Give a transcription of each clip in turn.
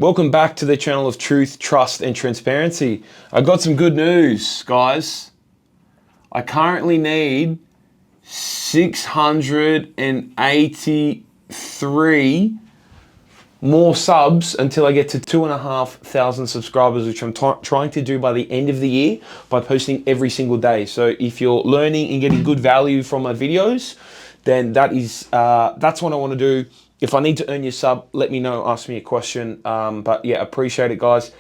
Welcome back to the channel of truth, trust, and transparency. I got some good news, guys. I currently need 683 more subs until I get to 2,500 subscribers, which I'm trying to do by the end of the year by posting every single day. So if you're learning and getting good value from my videos, then that's what I want to do. If I need to earn your sub, let me know, ask me a question. But yeah, appreciate it, guys.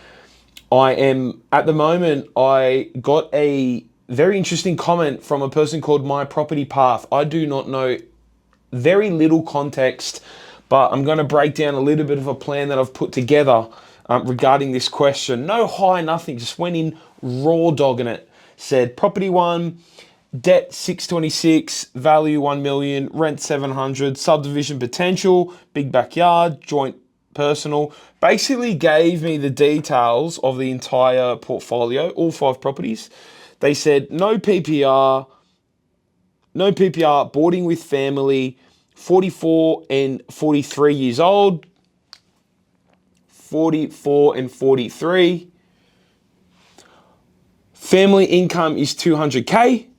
At the moment, I got a very interesting comment from a person called My Property Path. I do not know very little context, but I'm going to break down a little bit of a plan that I've put together regarding this question. No high, nothing, just went in raw dogging it. Said property 1, debt 626, value 1 million, rent 700, subdivision potential, big backyard, joint personal. Basically gave me the details of the entire portfolio, all 5 properties. They said no PPR, boarding with family, 44 and 43 years old, 44 and 43. Family income is 200K.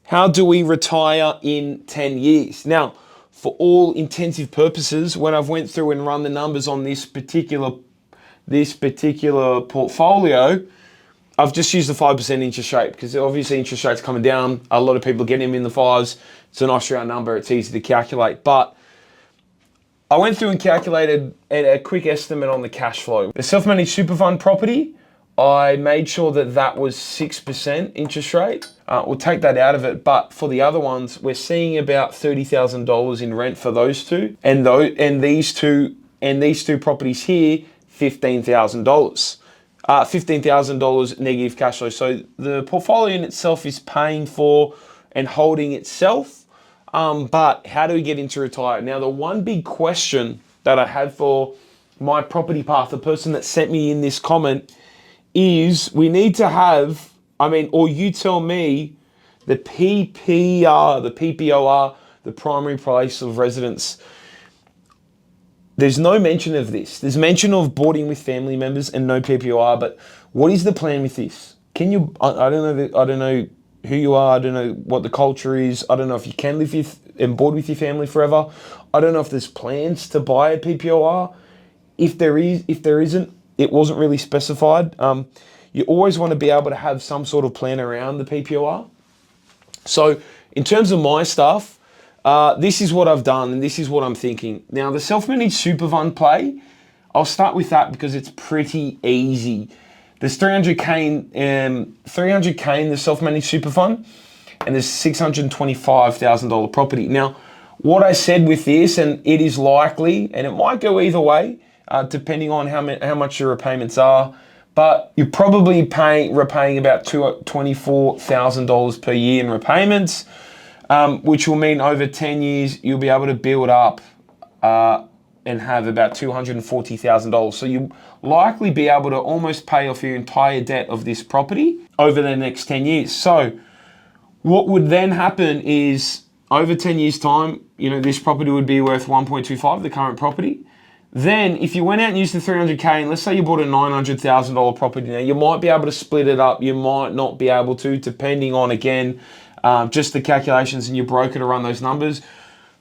How do we retire in 10 years? Now, for all intensive purposes, when I've went through and run the numbers on this particular portfolio, I've just used the 5% interest rate because obviously interest rates coming down. A lot of people get them in the 5s. It's a nice round number. It's easy to calculate. But I went through and calculated a quick estimate on the cash flow. The self-managed super fund property, I made sure that was 6% interest rate. We'll take that out of it. But for the other ones, we're seeing about $30,000 in rent for those two. And these two properties here, $15,000. $15,000 negative cash flow. So the portfolio in itself is paying for and holding itself. But how do we get into retire? Now, the one big question that I had for My Property Path, the person that sent me in this comment, is we need to have, or you tell me, the PPR, the PPOR, the primary place of residence. There's no mention of this. There's mention of boarding with family members and no PPOR, but what is the plan with this? Can you, I don't know who you are. I don't know what the culture is. I don't know if you can live and board with your family forever. I don't know if there's plans to buy a PPOR. If there isn't, it wasn't really specified. You always want to be able to have some sort of plan around the PPOR. So in terms of my stuff, this is what I've done and this is what I'm thinking. Now, the self-managed super fund play, I'll start with that because it's pretty easy. There's 300K in the self-managed super fund, and there's $625,000 property. Now, what I said with this, and it is likely, and it might go either way, depending on how much your repayments are, but you're probably repaying about $24,000 per year in repayments, which will mean over 10 years, you'll be able to build up and have about $240,000. So you'll likely be able to almost pay off your entire debt of this property over the next 10 years. So what would then happen is over 10 years time, this property would be worth 1.25, the current property. Then if you went out and used the 300K, and let's say you bought a $900,000 property, now you might be able to split it up. You might not be able to, depending on, again, just the calculations and your broker to run those numbers.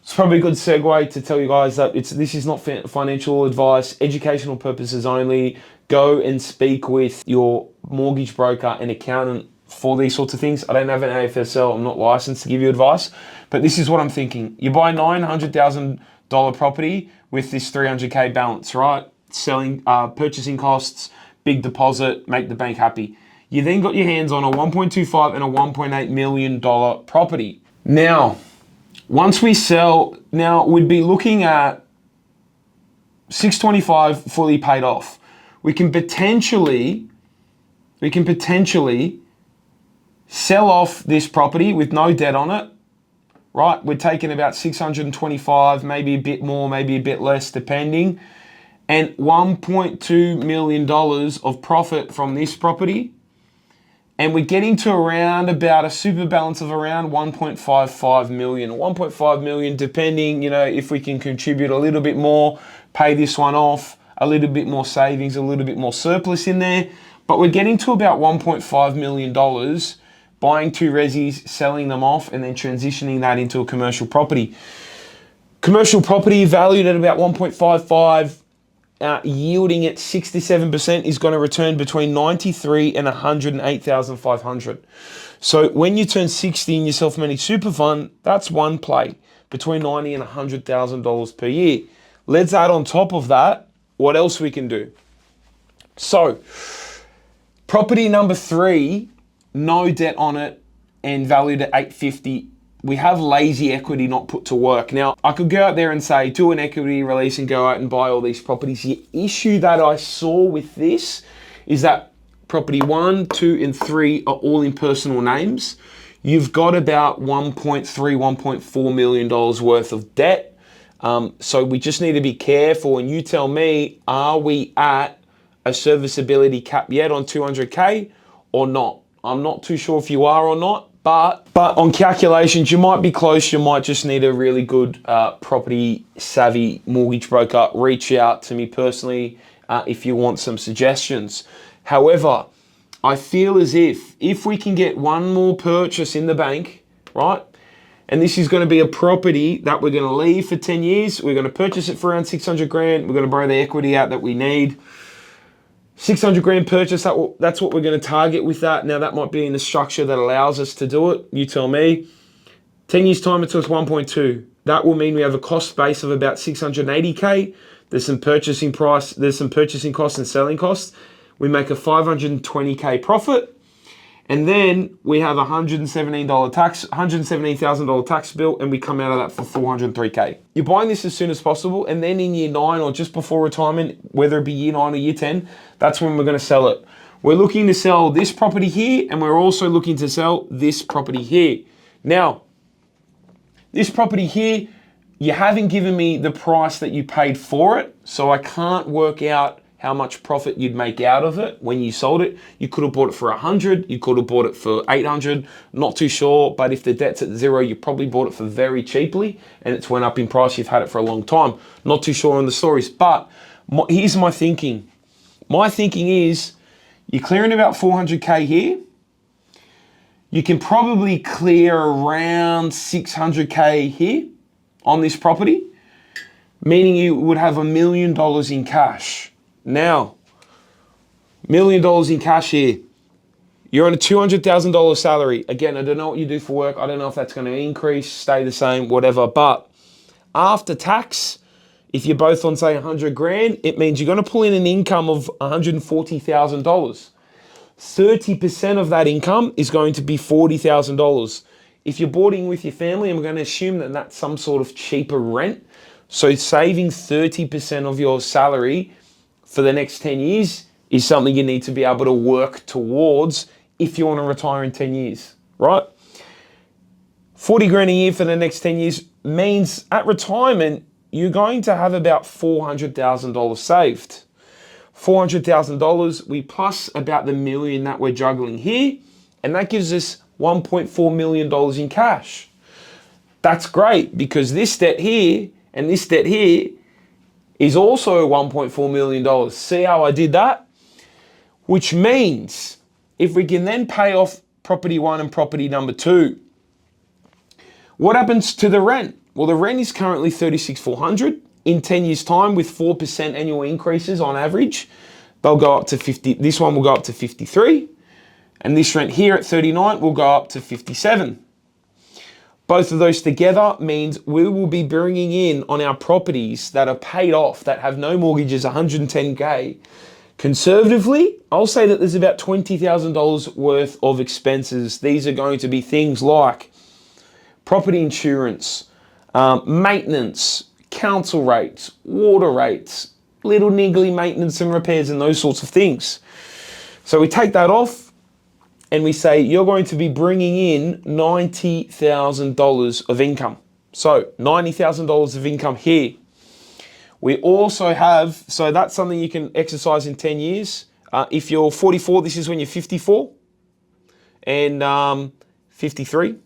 It's probably a good segue to tell you guys that this is not financial advice, educational purposes only. Go and speak with your mortgage broker and accountant for these sorts of things. I don't have an AFSL. I'm not licensed to give you advice, but this is what I'm thinking. You buy a $900,000 property with this 300K balance, right? Selling, purchasing costs, big deposit, make the bank happy. You then got your hands on a 1.25 and a $1.8 million property. Now, once we sell, we'd be looking at 625 fully paid off. We can potentially sell off this property with no debt on it, right? We're taking about 625, maybe a bit more, maybe a bit less, depending, and $1.2 million of profit from this property. And we're getting to around about a super balance of around 1.55 million, 1.5 million, depending, if we can contribute a little bit more, pay this one off, a little bit more savings, a little bit more surplus in there. But we're getting to about $1.5 million, buying 2 resis, selling them off, and then transitioning that into a commercial property. Commercial property valued at about 1.55, yielding at 67%, is going to return between 93 and 108,500. So when you turn 60 in your self-managed super fund, that's one play between $90 and $100,000 per year. Let's add on top of that what else we can do. So property number 3, no debt on it and valued at 850. We have lazy equity not put to work. Now, I could go out there and say, do an equity release and go out and buy all these properties. The issue that I saw with this is that property 1, 2, and 3 are all in personal names. You've got about $1.4 million worth of debt. So we just need to be careful. And you tell me, are we at a serviceability cap yet on 200K or not? I'm not too sure if you are or not. But on calculations, you might be close. You might just need a really good property savvy mortgage broker. Reach out to me personally if you want some suggestions. However, I feel as if we can get one more purchase in the bank, right? And this is going to be a property that we're going to leave for 10 years. We're going to purchase it for around 600 grand. We're going to borrow the equity out that we need. 600 grand purchase, that's what we're going to target with that. Now, that might be in a structure that allows us to do it. You tell me. 10 years time, it's worth 1.2. That will mean we have a cost base of about 680K. There's some purchasing price, there's some purchasing costs and selling costs. We make a 520K profit. And then we have $117,000 tax bill, and we come out of that for 403K. You're buying this as soon as possible, and then in year 9 or just before retirement, whether it be year 9 or year 10, that's when we're going to sell it. We're looking to sell this property here, and we're also looking to sell this property here. Now, this property here, you haven't given me the price that you paid for it, so I can't work out how much profit you'd make out of it when you sold it. You could have bought it for 100, you could have bought it for 800, not too sure, but if the debt's at 0, you probably bought it for very cheaply and it's went up in price, you've had it for a long time. Not too sure on the stories, but here's my thinking. My thinking is, you're clearing about 400K here. You can probably clear around 600K here on this property, meaning you would have $1 million in cash. Now, $1 million in cash here. You're on a $200,000 salary. Again, I don't know what you do for work. I don't know if that's going to increase, stay the same, whatever. But after tax, if you're both on, say, 100 grand, it means you're going to pull in an income of $140,000. 30% of that income is going to be $40,000. If you're boarding with your family, I'm going to assume that that's some sort of cheaper rent. So saving 30% of your salary for the next 10 years is something you need to be able to work towards if you want to retire in 10 years, right? 40 grand a year for the next 10 years means at retirement, you're going to have about $400,000 saved. $400,000, we plus about the million that we're juggling here, and that gives us $1.4 million in cash. That's great, because this debt here and this debt here is also $1.4 million. See how I did that? Which means if we can then pay off property 1 and property number 2, what happens to the rent? Well, the rent is currently $36,400. In 10 years' time, with 4% annual increases on average, they'll go up to 50. This one will go up to 53, and this rent here at 39 will go up to 57. Both of those together means we will be bringing in on our properties that are paid off, that have no mortgages, 110K. Conservatively, I'll say that there's about $20,000 worth of expenses. These are going to be things like property insurance, maintenance, council rates, water rates, little niggly maintenance and repairs and those sorts of things. So we take that off, and we say you're going to be bringing in $90,000 of income. So $90,000 of income here. We also have, so that's something you can exercise in 10 years. If you're 44, this is when you're 54 and 53.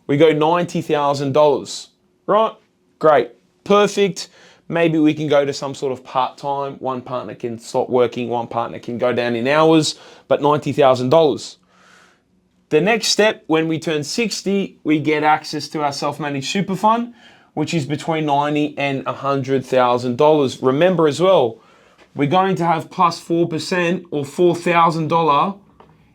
We go $90,000, right? Great, perfect. maybe we can go to some sort of part-time. One partner can stop working, one partner can go down in hours, but $90,000. The next step, when we turn 60, we get access to our self-managed super fund, which is between $90,000 and $100,000. Remember as well, we're going to have plus 4% or $4,000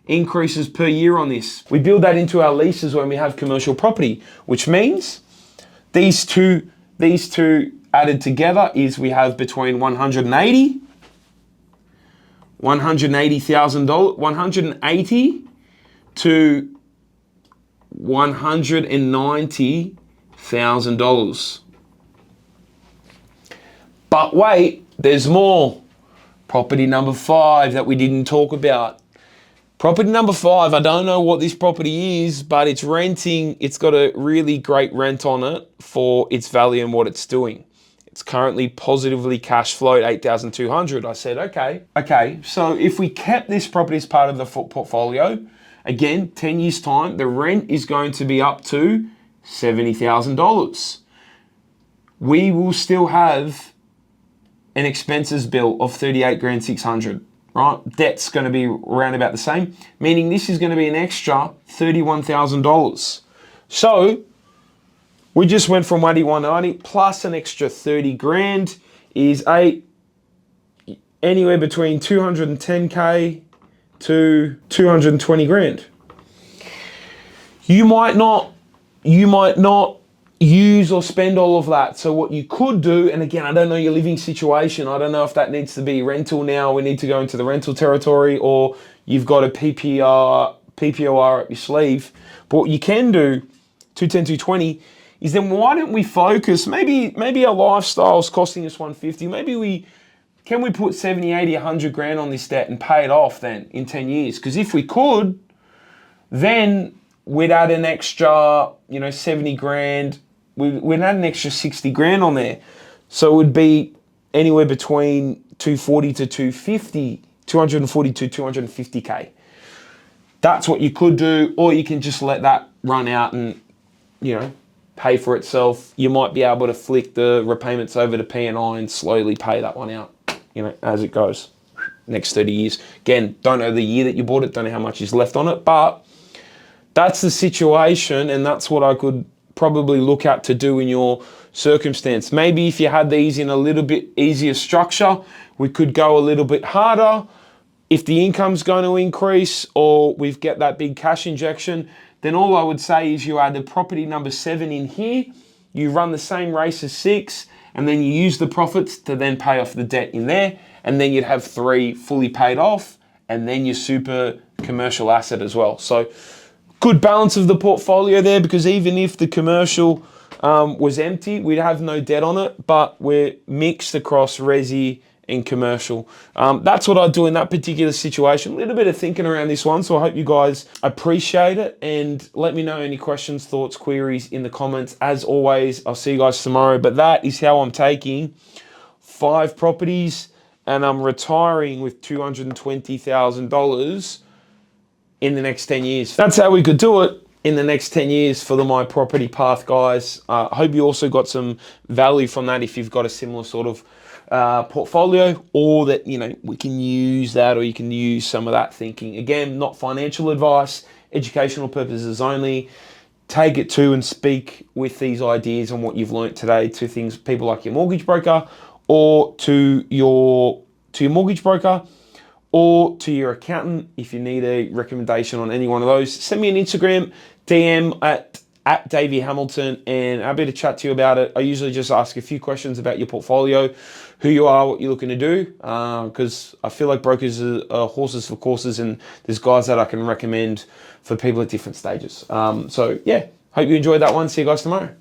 increases per year on this. We build that into our leases when we have commercial property, which means these two added together is we have between $180,000 to $190,000. But wait, there's more. Property number 5 that we didn't talk about. Property number 5, I don't know what this property is, but it's renting. It's got a really great rent on it for its value and what it's doing. It's currently positively cash flowed $8,200. I said, okay. So if we kept this property as part of the portfolio, again, 10 years time, the rent is going to be up to $70,000. We will still have an expenses bill of $38,600. Right? Debt's going to be around about the same, meaning this is going to be an extra $31,000. So we just went from 190 plus an extra 30 grand is anywhere between 210K to 220 grand. You might not use or spend all of that. So what you could do, and again, I don't know your living situation. I don't know if that needs to be rental now. We need to go into the rental territory, or you've got a PPOR up your sleeve. But what you can do, 210, 220, is then why don't we focus, maybe our lifestyle's costing us 150. Can we put 70, 80, 100 grand on this debt and pay it off then in 10 years? Because if we could, then we'd add an extra, 70 grand. We'd add an extra 60 grand on there. So it would be anywhere between 240 to 250, 240 to 250K. That's what you could do, or you can just let that run out and, pay for itself. You might be able to flick the repayments over to P&I and slowly pay that one out, as it goes. Next 30 years. Again, don't know the year that you bought it, don't know how much is left on it, but that's the situation, and that's what I could probably look at to do in your circumstance. Maybe if you had these in a little bit easier structure, we could go a little bit harder. If the income's going to increase or we've get that big cash injection, then all I would say is you add the property number 7 in here, you run the same race as 6, and then you use the profits to then pay off the debt in there, and then you'd have 3 fully paid off, and then your super commercial asset as well. So good balance of the portfolio there, because even if the commercial was empty, we'd have no debt on it, but we're mixed across resi and commercial. That's what I'd do in that particular situation. A little bit of thinking around this one, so I hope you guys appreciate it, and let me know any questions, thoughts, queries in the comments. As always, I'll see you guys tomorrow, but that is how I'm taking 5 properties and I'm retiring with $220,000 in the next 10 years. That's how we could do it in the next 10 years for the My Property Path guys. I hope you also got some value from that if you've got a similar sort of portfolio, or that, we can use that, or you can use some of that thinking. Again, not financial advice, educational purposes only. Take it to and speak with these ideas on what you've learnt today to people like your mortgage broker, or to your mortgage broker, or to your accountant. If you need a recommendation on any one of those, send me an Instagram DM at Davey Hamilton, and I'm happy to chat to you about it. I usually just ask a few questions about your portfolio, who you are, what you're looking to do, because I feel like brokers are horses for courses, and there's guys that I can recommend for people at different stages. So yeah, hope you enjoyed that one. See you guys tomorrow.